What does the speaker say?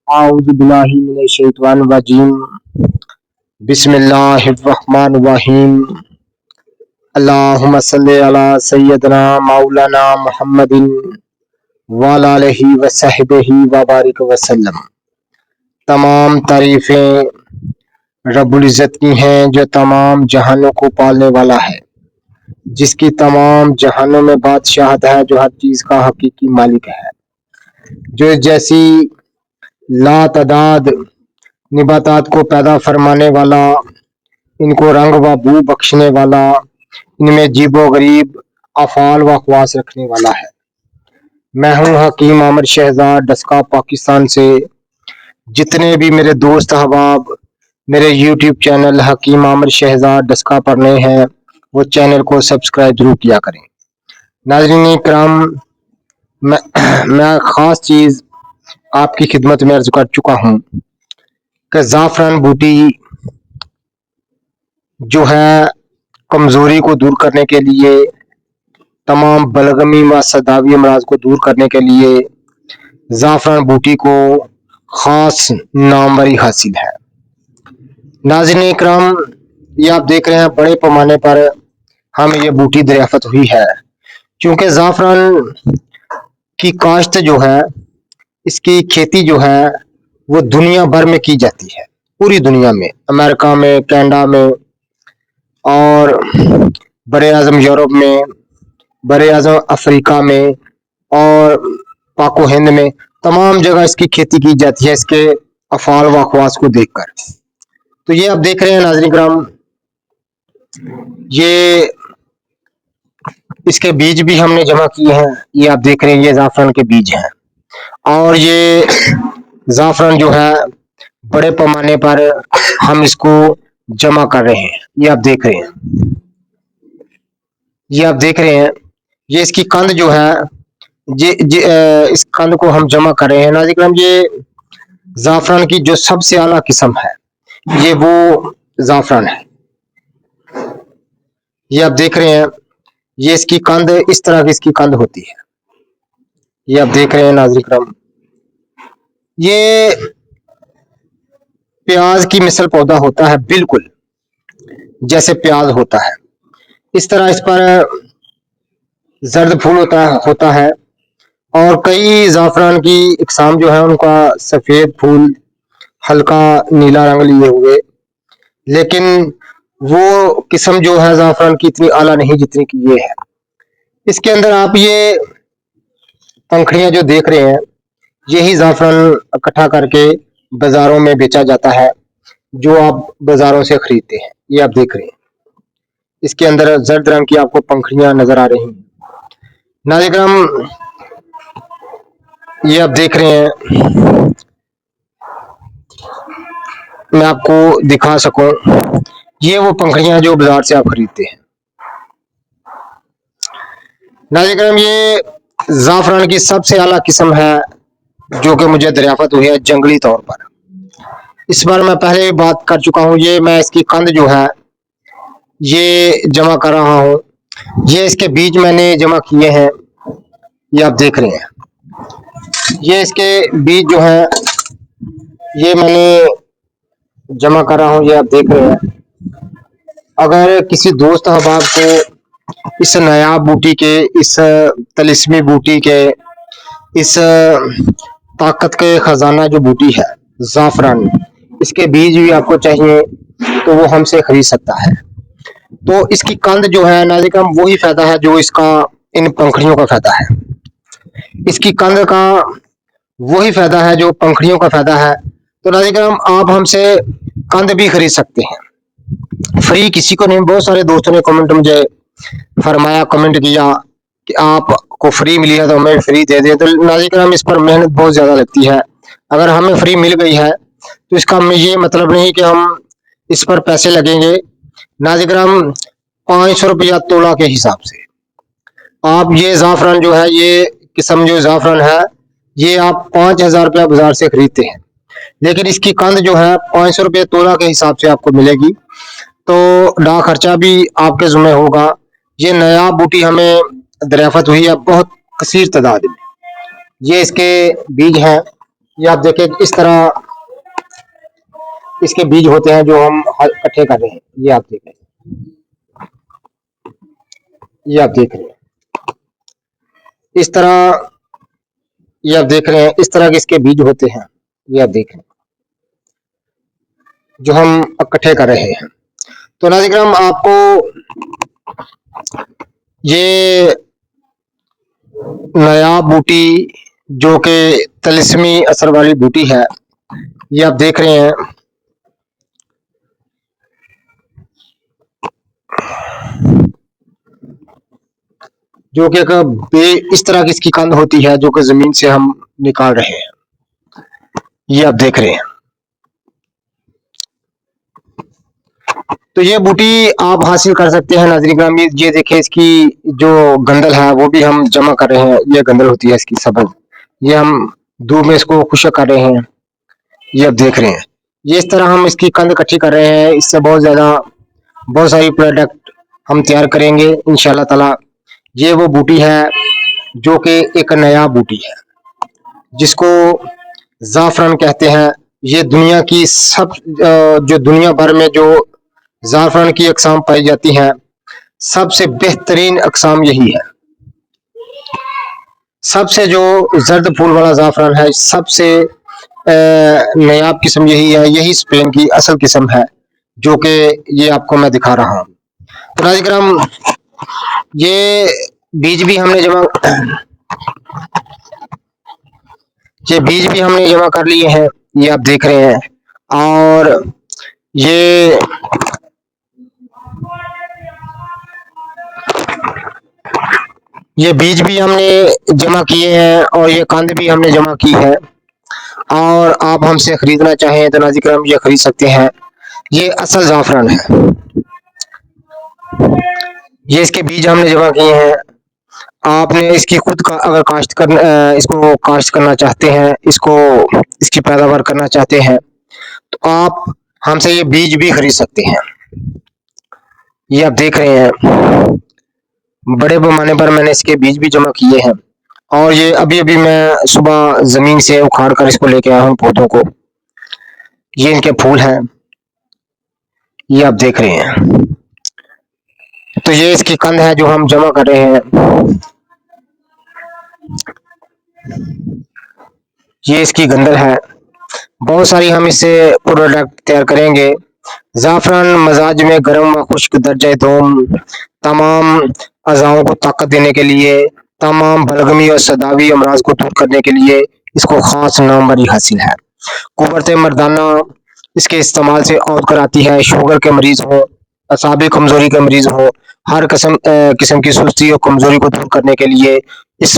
आऊज़ु बिल्लाहि मिनश शैतानिर रजीम। बिस्मिल्लाहिर रहमानिर रहीम। अल्लाहुम्मा सल्लि अला सय्यदना मौलाना मुहम्मदिन व अला आलिहि व सहबिहि व बारिक वसल्लम। तमाम तारीफें रब्बुल इज़्ज़त की हैं जो तमाम जहानों को पालने वाला है, जिसकी तमाम जहानों में बादशाहत है, जो हर चीज का हकीकी मालिक है, जो जैसी लातदाद निबातात को पैदा फरमाने वाला, इनको रंग व बू बख्शने वाला, इनमें जीबो गरीब अफाल व ख्वास रखने वाला है। मैं हूं हकीम आमिर शहजाद डस्का पाकिस्तान से। जितने भी मेरे दोस्त अहबाब मेरे यूट्यूब चैनल हकीम आमिर शहजाद डस्का पर नए हैं, वो चैनल को सब्सक्राइब जरूर किया करें। नाज़रीन इकराम, मैं ख़ास चीज़ आपकी खिदमत में अर्ज कर चुका हूँ कि ज़ाफ़रान बूटी जो है कमज़ोरी को दूर करने के लिए, तमाम बलगमी व सदावी अमराज को दूर करने के लिए ज़ाफ़रान बूटी को ख़ास नामवरी हासिल है। नाज़रीन इकराम, ये आप देख रहे हैं बड़े पैमाने पर हमें ये बूटी दरियाफ़त हुई है, क्योंकि ज़ाफ़रान की काश्त जो है, इसकी खेती जो है वो दुनिया भर में की जाती है, पूरी दुनिया में, अमेरिका में, कनाडा में और बड़े आज़म यूरोप में, बड़े आज़म अफ्रीका में और पाको हिंद में, तमाम जगह इसकी खेती की जाती है, इसके अफ़ाल व अख़वास को देखकर। तो ये आप देख रहे हैं नाज़रीन किराम, ये इसके बीज भी हमने जमा किए हैं। ये आप देख रहे हैं, ये ज़ाफ़रान के बीज हैं और ये ज़ाफ़रान जो है बड़े पैमाने पर हम इसको जमा कर रहे हैं। ये आप देख रहे हैं, ये आप देख रहे हैं, ये इसकी कंद जो है, इस कंद को हम जमा कर रहे हैं। नाज़रीन किराम, ये ज़ाफ़रान की जो सबसे आला किस्म है, ये वो ज़ाफ़रान है। ये आप देख रहे हैं, ये इसकी कंद, इस तरह की इसकी कंद होती है। ये आप देख रहे हैं नाज़रीन किराम, ये प्याज की मिसल पौधा होता है, बिल्कुल जैसे प्याज होता है, इस तरह इस पर जर्द फूल होता है और कई ज़ाफ़रान की इकसाम जो है उनका सफ़ेद फूल हल्का नीला रंग लिए हुए, लेकिन वो किस्म जो है ज़ाफ़रान की इतनी आला नहीं जितनी कि ये है। इसके अंदर आप ये पंखड़ियां जो देख रहे हैं, यही ज़ाफ़रान इकट्ठा करके बाज़ारों में बेचा जाता है, जो आप बाज़ारों से खरीदते हैं। ये आप देख रहे हैं, इसके अंदर जर्द रंग की आपको पंखड़ियां नजर आ रही हैं। नाज़रीन किराम, ये आप देख रहे हैं, मैं आपको दिखा सकूं, ये वो पंखड़ियां जो बाजार से आप खरीदते हैं। नाज़रीन किराम, ये ज़ाफ़रान की सबसे आला किस्म है जो कि मुझे दरियाफ़त हुई है जंगली तौर पर। इस बार मैं पहले बात कर चुका हूँ, ये मैं इसकी कंद जो है ये जमा कर रहा हूँ। ये इसके बीज मैंने जमा किए हैं, ये आप देख रहे हैं, ये इसके बीज जो है ये मैंने जमा कर रहा हूँ। ये आप देख रहे हैं, अगर किसी दोस्त अहबाब को इस नायाब बूटी के, इस तलिस्मी बूटी के, इस ताकत के खजाना जो बूटी है ज़ाफ़रान, इसके बीज भी आपको चाहिए तो वो हमसे खरीद सकता है। तो इसकी कंद जो है नाज़रीन किराम, वही फायदा है जो इसका इन पंखड़ियों का फायदा है। इसकी कंद का वही फायदा है जो पंखड़ियों का फायदा है। तो नाज़रीन किराम, आप हमसे कंद भी खरीद सकते हैं, फ्री किसी को नहीं। बहुत सारे दोस्तों ने कमेंट मुझे फरमाया, कमेंट किया कि आपको फ्री मिली है तो हमें फ्री दे दें। तो नाज़रीन किराम, इस पर मेहनत बहुत ज़्यादा लगती है। अगर हमें फ्री मिल गई है तो इसका ये मतलब नहीं कि हम इस पर पैसे लगेंगे। नाज़रीन किराम, 500 रुपया तोला के हिसाब से आप ये ज़ाफ़रान जो है, ये किस्म जो ज़ाफ़रान है, ये आप 5000 रुपया बाजार से खरीदते हैं, लेकिन इसकी कंद जो है 500 रुपये तोला के हिसाब से आपको मिलेगी। तो डा खर्चा भी आपके ज़िम्मे होगा। ये नया बूटी हमें दरियाफ़त हुई है बहुत कसीर तादाद में। ये इसके बीज हैं, ये आप देखें इस तरह इसके बीज होते हैं जो हम इकट्ठे कर रहे हैं। ये आप देख रहे हैं, ये आप देख रहे हैं इस तरह, ये आप देख रहे हैं इस तरह के इसके बीज होते हैं। ये आप देख रहे हैं जो हम इकट्ठे कर रहे हैं। तो नाज़रीन आपको ये नया बूटी जो कि तिलिस्मी असर वाली बूटी है, ये आप देख रहे हैं जो कि इस तरह की इसकी कंद होती है जो कि जमीन से हम निकाल रहे हैं। ये आप देख रहे हैं। तो ये बूटी आप हासिल कर सकते हैं नाज़रीन ग्रामी। ये देखें इसकी जो गंदल है वो भी हम जमा कर रहे हैं। ये गंदल होती है इसकी सब्ज, ये हम धूप में इसको खुश्क कर रहे हैं। ये आप देख रहे हैं ये इस तरह हम इसकी कंद इकट्ठी कर रहे हैं। इससे बहुत सारी प्रोडक्ट हम तैयार करेंगे इंशाल्लाह ताला। ये वो बूटी है जो कि एक नया बूटी है जिसको ज़ाफ़रान कहते हैं। ये दुनिया की जो दुनिया भर में जो ज़ाफ़रान की अक़साम पाई जाती हैं, सबसे बेहतरीन अक़साम यही है। सबसे जो जर्द फूल वाला ज़ाफ़रान है, सबसे नायाब किस्म यही है। यही स्पेन की असल किस्म है जो कि ये आपको मैं दिखा रहा हूँ। तो नाज़रीन ये बीज भी हमने जमा कर लिए हैं। ये आप देख रहे हैं। और ये बीज भी हमने जमा किए हैं और ये कंद भी हमने जमा की है। और आप हमसे खरीदना चाहें तो नाज़रीन हम ये खरीद सकते हैं। ये असल ज़ाफ़रान है। ये इसके बीज हमने जमा किए हैं। आपने इसकी खुद का अगर इसको काश्त करना चाहते हैं, इसकी पैदावार करना चाहते हैं तो आप हमसे ये बीज भी खरीद सकते हैं। ये आप देख रहे हैं बड़े पैमाने पर मैंने इसके बीज भी जमा किए हैं। और ये अभी मैं सुबह जमीन से उखाड़ कर इसको लेके आया हूँ पौधों को। ये इनके फूल हैं, ये आप देख रहे हैं। तो ये इसकी कंद है जो हम जमा कर रहे हैं। ये इसकी गंदल है। बहुत सारी हम इससे प्रोडक्ट तैयार करेंगे। ज़ाफ़रान मजाज में गर्म व खुश्क दर्जे दोम, तमाम अज़ाओं को ताकत देने के लिए, तमाम बलगमी और सदावी अमराज को दूर करने के लिए इसको खास नामवरी हासिल है। कुव्वत मर्दाना इसके इस्तेमाल से औध कराती है। शुगर के मरीज हो, असाबी कमजोरी के मरीज हो, हर किस्म की सुस्ती और कमजोरी को दूर करने के लिए इस